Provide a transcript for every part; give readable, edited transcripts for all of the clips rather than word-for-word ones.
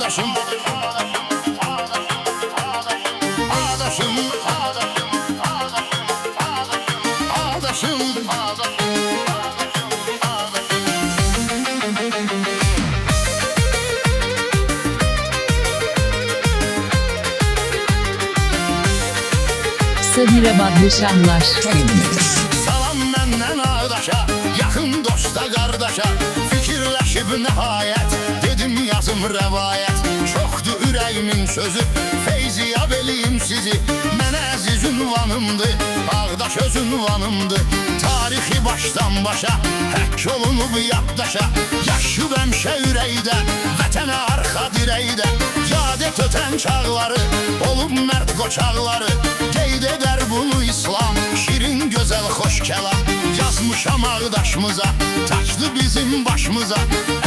Adaşım, adaşım, adaşım. Sabire Badlışahlar. Salam məndən adaşa, yaxın dosta qardaşa. Fikirləşib nəhayət, dedim yazım rəvayət. Çoxdur ürəyimin sözü, feyziyab eləyim sizi. Mənə əziz ünvanımdır, Ağdaş öz ünvanımdır. Tarixi başdan başa, həkk olunub yaddaşa. Yaşıb əmşə ürəkdə, vətənə arxa dirəkdə. Yad et ötən çağları, olub mərd qoçaqları. Qeyd edər bunu İslam, şirin gözəl xoş kəlam. Yazmışam Ağdaşımıza, taçdı bizim başımıza.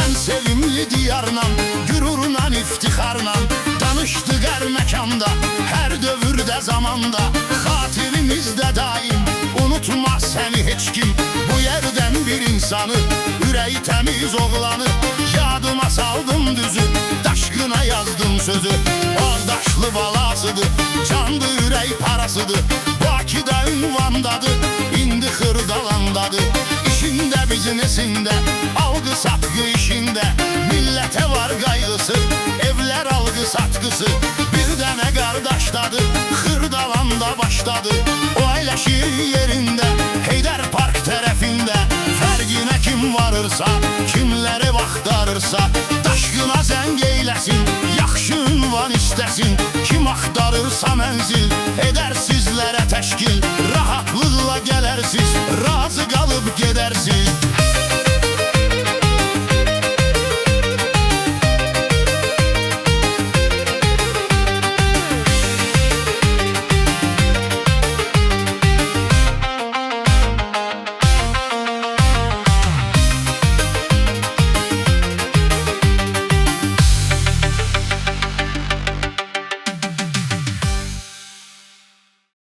Ən sevimli diyarla, gürurla, iftixarla. Danışdı qər məkanda, hər dövrdə zamanda. Xatirimizdə daim, unutmaz səni heç kim. Bu yerdən bir insanı, ürəyi təmiz oğlanı. Yadıma saldım düzü, daşqına yazdım sözü. Ağdaşlı balasıdır, candı ürək parasıdır. Bakıda ünvandadır, indi Xırdalandadır. İşində, biznesində, algı satgı işində. Millətə var qayğısı, evlər algı satqısı. Bir dənə qardaşdadır, Xırdalanda başladı. O əyləşir yerində, Heydər Park tərəfində. Fərqinə kim varırsa, kimləri vaxtarırsa.